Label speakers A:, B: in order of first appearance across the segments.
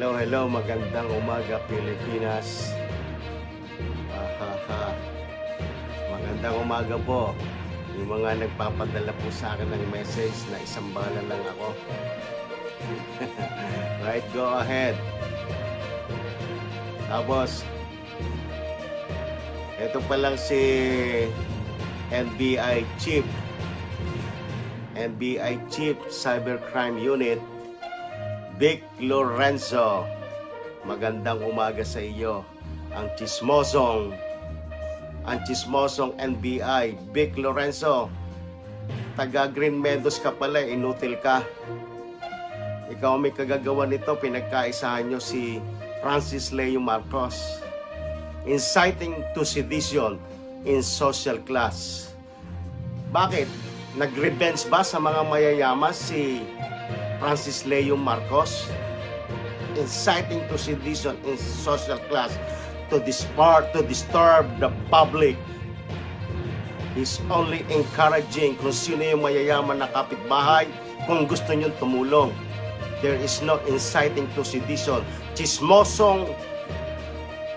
A: Hello, hello, magandang umaga Pilipinas. Magandang umaga po. Yung mga nagpapadala po sa akin ng message na isang bala lang ako. Right, go ahead. Tapos, ito pa lang si NBI Chief Cybercrime Unit, Vic Lorenzo. Magandang umaga sa iyo. Ang chismosong NBI, Vic Lorenzo. Taga Green Meadows ka pala, inutil ka. Ikaw may kagagawa nito, pinagkaisahan nyo si Francis Leo Marcos. Inciting to sedition in social class. Bakit? Nag-revenge ba sa mga mayayaman si Francis Leo Marcos? Inciting to sedition in social class to disturb the public. He's only encouraging kung sino yung mayayaman na kapitbahay kung gusto nyo tumulong. There is no inciting to sedition. Chismosong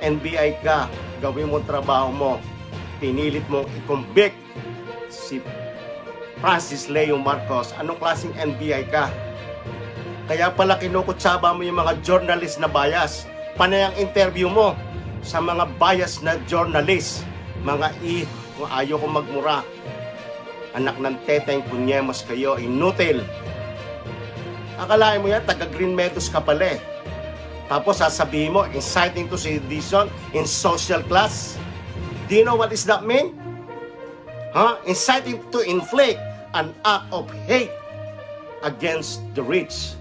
A: NBI ka, gawin mo trabaho mo. Pinilit mong i-convict si Francis Leo Marcos. Anong klaseng NBI ka? Kaya pala kinukutsaba mo yung mga journalist na bias. Panay ang interview mo sa mga bias na journalist. Kung ayaw ko magmura. Anak ng teteng, punyemos kayo, inutil. Akalain mo yan, taga Green Meadows ka pala eh. Tapos sasabihin mo, inciting to sedition in social class. Do you know what does that mean? Inciting to inflict an act of hate against the rich.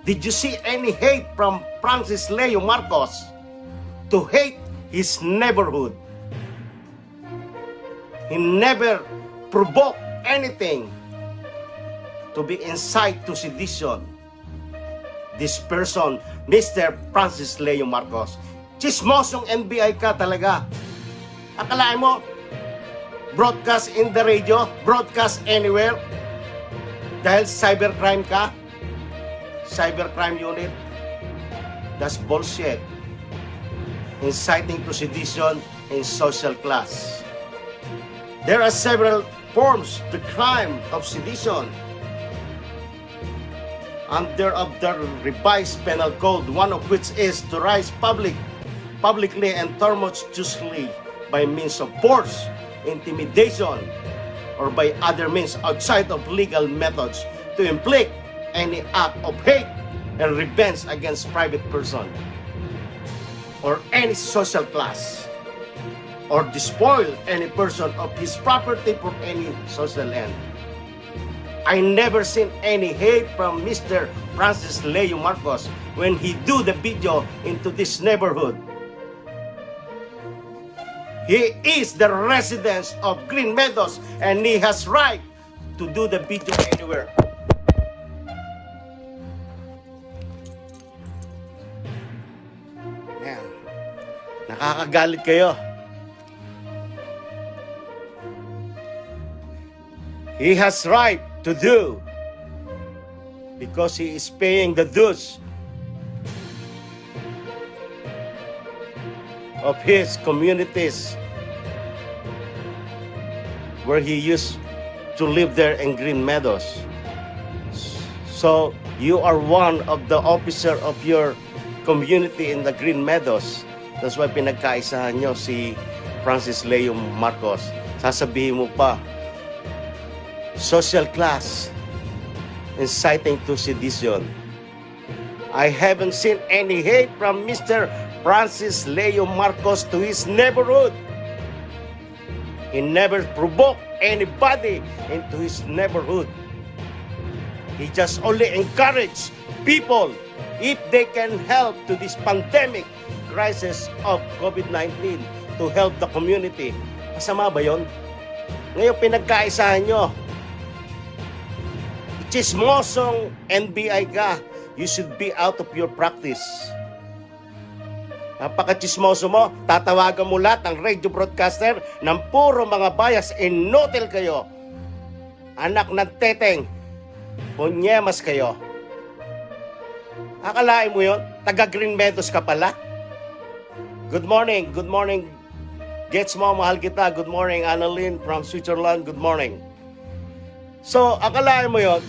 A: Did you see any hate from Francis Leo Marcos to hate his neighborhood? He never provoked anything to be incite to sedition. This person, Mr. Francis Leo Marcos, chismosong NBI ka talaga. Akalain mo, broadcast in the radio, broadcast anywhere, dahil cybercrime ka, cybercrime unit, that's bullshit. Inciting to sedition in social class. There are several forms to crime of sedition under of the revised penal code, one of which is to rise publicly and tumultuously by means of force, intimidation, or by other means outside of legal methods to inflict any act of hate and revenge against private person or any social class, or despoil any person of his property for any social end. I never seen any hate from Mr. Francis Leo Marcos when he do the video into this neighborhood. He is the resident of Green Meadows and he has right to do the video anywhere. Man, nakakagalit kayo. He has right to do because he is paying the dues of his communities where he used to live there in Green Meadows. So you are one of the officer of your community in the Green Meadows. That's why pinagkaisahan nyo si Francis Leo Marcos. Sasabihin mo pa, social class, inciting to sedition. I haven't seen any hate from Mr. Francis Leo Marcos to his neighborhood. He never provoked anybody into his neighborhood. He just only encouraged people if they can help to this pandemic crisis of COVID-19 to help the community. Masama ba yun? Ngayon pinagkaisahan nyo. Chismosong NBI ka. You should be out of your practice. Napaka-chismoso mo, tatawagan mo lahat ng radio broadcaster ng puro mga bias, inutil kayo. Anak ng teteng, punyemas kayo. Akalain mo yon? Taga Green Meadows ka pala? Good morning, good morning. Gets mo, mahal kita. Good morning, Annalyn from Switzerland. Good morning. So, akalain mo yon,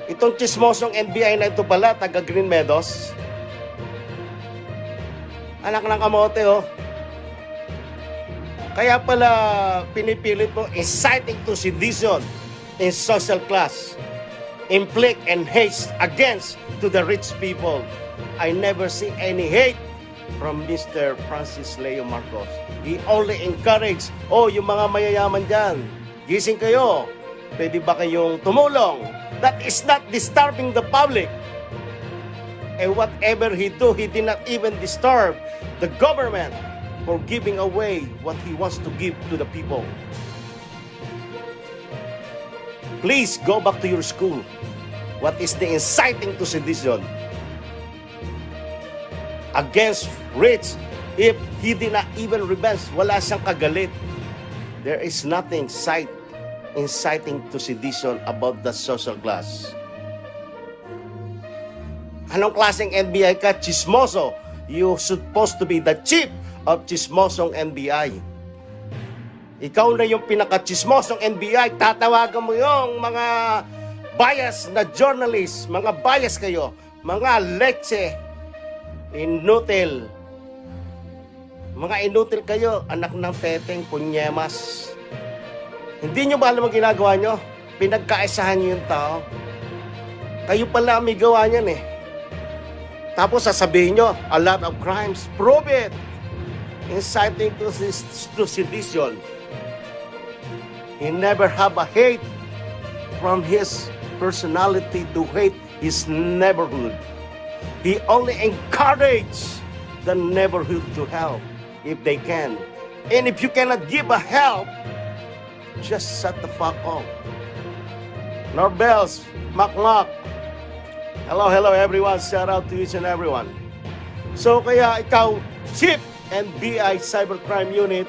A: itong chismosong NBI na ito pala, taga Green Meadows. Anak ng kamote, oh. Kaya pala pinipilit mo inciting to sedition in social class, inflict and hate against to the rich people. I never see any hate from Mr. Francis Leo Marcos. He only encouraged, yung mga mayayaman dyan, gising kayo, pwede ba kayong tumulong? That is not disturbing the public. And whatever he do, he did not even disturb the government for giving away what he wants to give to the people. Please go back to your school. What is the inciting to sedition against rich? If he did not even revenge, wala siyang kagalit. There is nothing inciting to sedition about the social class. Anong klaseng NBI ka? Chismoso. You supposed to be the chief of chismosong NBI. Ikaw na yung pinaka-chismosong NBI. Tatawagan mo yung mga bias na journalist. Mga bias kayo. Mga leche. Inutil. Mga inutil kayo. Anak ng teteng, punyemas. Hindi nyo ba alam ang ginagawa nyo? Pinagkaisahan nyo yung tao. Kayo pala may gawa niyan eh. Tapos sasabihin nyo, a lot of crimes. Prove it! Inciting to sedition. He never have a hate from his personality to hate his neighborhood. He only encourage the neighborhood to help if they can. And if you cannot give a help, just shut the fuck up. Norbels, Makmak. Hello everyone. Shout out to each and everyone. So kaya ikaw, Chief NBI Cybercrime Unit,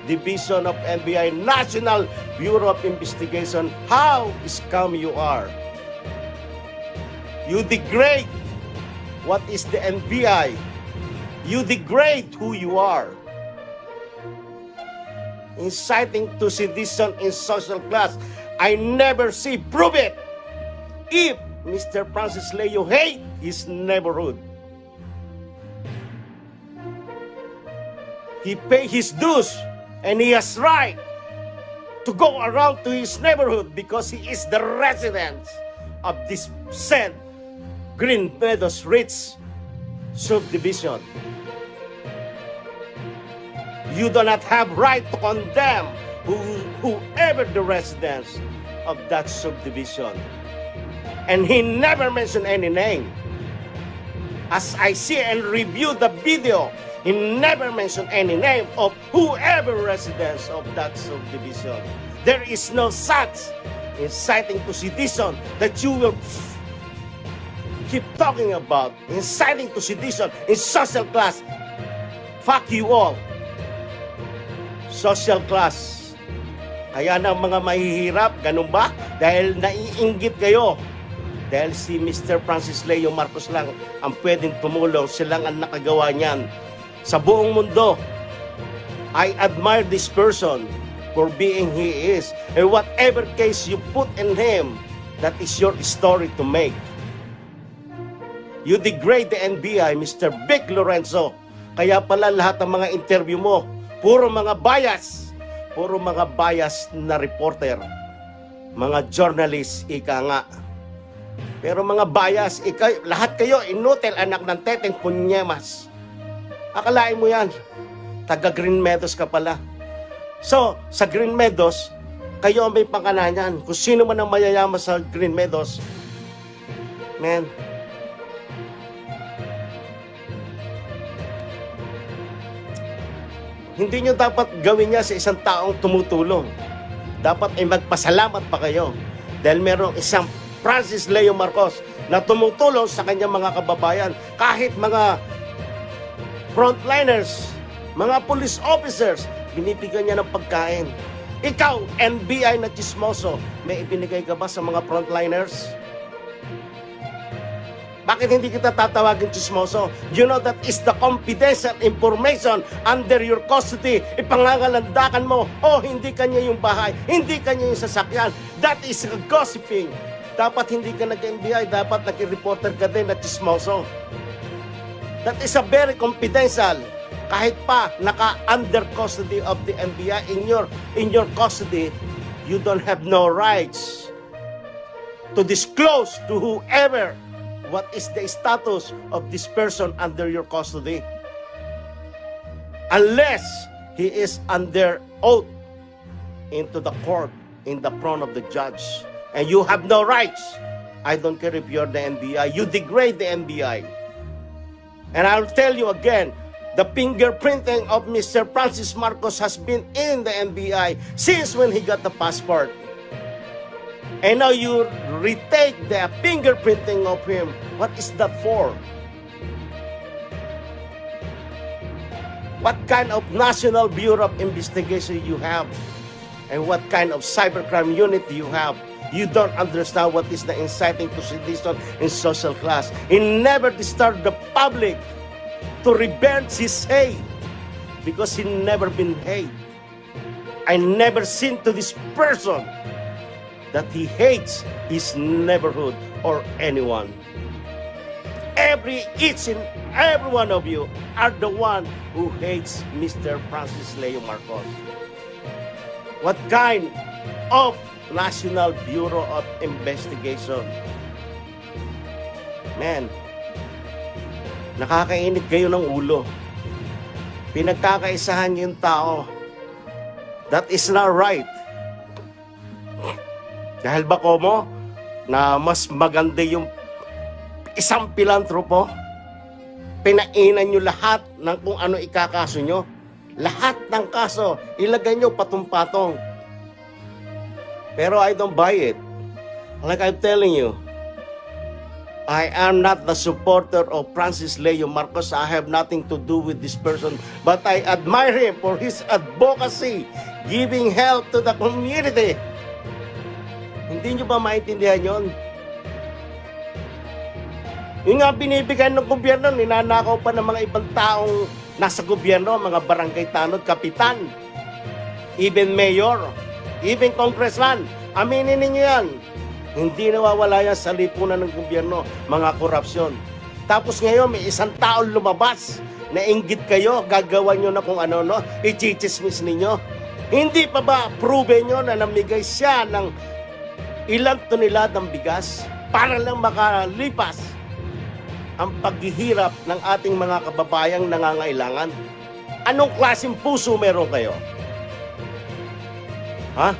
A: Division of NBI National Bureau of Investigation, how scum you are. You degrade what is the NBI. You degrade who you are. Inciting to sedition in social class. I never see. Prove it. If Mr. Francis Leo hate his neighborhood, he pay his dues and he has right to go around to his neighborhood because he is the resident of this said Green Meadows Rich subdivision. You do not have right to condemn whoever the residents of that subdivision. And he never mentioned any name. As I see and review the video, he never mentioned any name of whoever residents of that subdivision. There is no such inciting to sedition that you will keep talking about. Inciting to sedition in social class. Fuck you all. Social class. Kaya na mga mahihirap, ganun ba? Dahil naiinggit kayo. Dahil si Mr. Francis Leo Marcos lang ang pwedeng tumulong, silang ang nakagawa niyan sa buong mundo. I admire this person for being he is. And whatever case you put in him, that is your story to make. You degrade the NBI, Mr. Vic Lorenzo. Kaya pala lahat ng mga interview mo, puro mga bias. Puro mga bias na reporter. Mga journalist, ika nga. Pero mga bias, lahat kayo inutil, anak ng teteng punyemas. Akalain mo yan, taga Green Meadows ka pala. So, sa Green Meadows, kayo ang may panganahan. Kung sino man ang mayayaman sa Green Meadows, man, hindi nyo dapat gawin niya sa isang taong tumutulong. Dapat ay magpasalamat pa kayo. Dahil merong isang Francis Leo Marcos na tumutulong sa kanyang mga kababayan. Kahit mga frontliners, mga police officers, binibigyan niya ng pagkain. Ikaw, NBI na chismoso, may ibinigay ka ba sa mga frontliners? Bakit hindi kita tatawagin chismoso? You know that is the confidential information under your custody. Ipangangalandakan mo, oh, hindi kanya yung bahay, hindi kanya yung sasakyan. That is gossiping. Dapat hindi ka nag-NBI, dapat nag-reporter ka din na chismoso. That is a very confidential. Kahit pa naka-under custody of the NBI, in your custody, you don't have no rights to disclose to whoever what is the status of this person under your custody. Unless he is under oath into the court, in the front of the judge. And you have no rights. I don't care if you're the NBI. You degrade the NBI. And I'll tell you again, the fingerprinting of Mr. Francis Marcos has been in the NBI since when he got the passport. And now you retake the fingerprinting of him. What is that for? What kind of National Bureau of Investigation you have? And what kind of cybercrime unit you have? You don't understand what is the inciting to sedition in social class. He never disturbed the public to revenge his hate because he never been hate. I never seen to this person that he hates his neighborhood or anyone. Each and every one of you are the one who hates Mr. Francis Leo Marcos. What kind of National Bureau of Investigation? Man, nakakainit kayo ng ulo. Pinagkakaisahan niyo yung tao. That is not right. Dahil ba mo na mas maganda yung isang pilantropo? Pinainan nyo lahat ng kung ano ikakaso nyo. Lahat ng kaso, ilagay nyo patong-patong. Pero I don't buy it. Like I'm telling you, I am not the supporter of Francis Leo Marcos. I have nothing to do with this person. But I admire him for his advocacy, giving help to the community. Hindi nyo ba maintindihan yun? Yung nga binibigyan ng gobyerno, ninanakaw pa ng mga ibang taong nasa gobyerno, mga barangay tanod, kapitan, even mayor, even congressman. Aminin ninyo yan. Hindi nawawala yan sa lipunan ng gobyerno, mga korupsyon. Tapos ngayon, may isang taong lumabas, nainggit kayo, gagawa nyo na kung ano, no? I-chichismis ninyo. Hindi pa ba proven nyo na namigay siya ng ilang tonelad ng bigas para lang makalipas ang paghihirap ng ating mga kababayang nangangailangan? Anong klaseng puso meron kayo? Ha?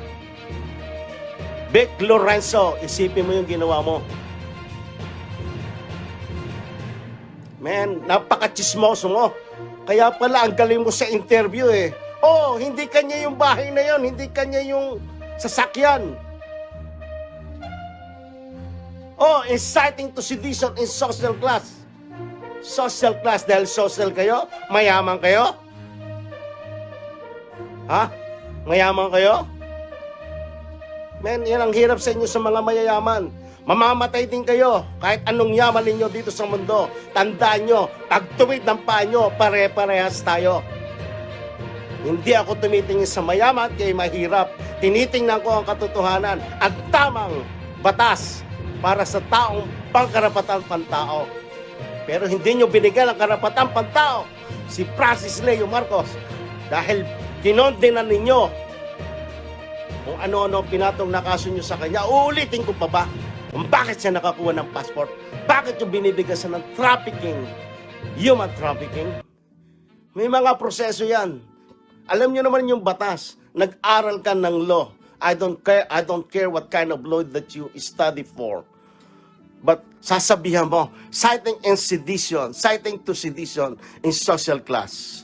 A: Vic Lorenzo, isipin mo yung ginawa mo. Man, napaka-chismoso mo. Kaya pala ang galing mo sa interview eh. Oh, hindi kanya yung bahay na yon, hindi kanya yung sasakyan. Oh, inciting to sedition in social class. Social class dahil social kayo? Mayaman kayo? Ha? Mayaman kayo? Men, yan ang hirap sa inyo sa mga mayayaman. Mamamatay din kayo kahit anong yaman ninyo dito sa mundo. Tandaan nyo, pagtuwid ng paa nyo, pare-parehas tayo. Hindi ako tumitingin sa mayaman kaya mahirap. Tinitingnan ko ang katotohanan, ang tamang batas para sa taong pangkarapatan pantao. Pero hindi nyo binigyan ang karapatan pantao si Francis Leo Marcos dahil kinondenan ninyo kung ano-ano pinatong na kaso nyo sa kanya. Uulitin ko pa ba kung bakit siya nakakuha ng passport? Bakit yung binibigyan siya ng trafficking, human trafficking? May mga proseso yan. Alam nyo naman yung batas. Nag-aral ka ng law. I don't care what kind of law that you study for. But sasabihan mo, citing to sedition in social class.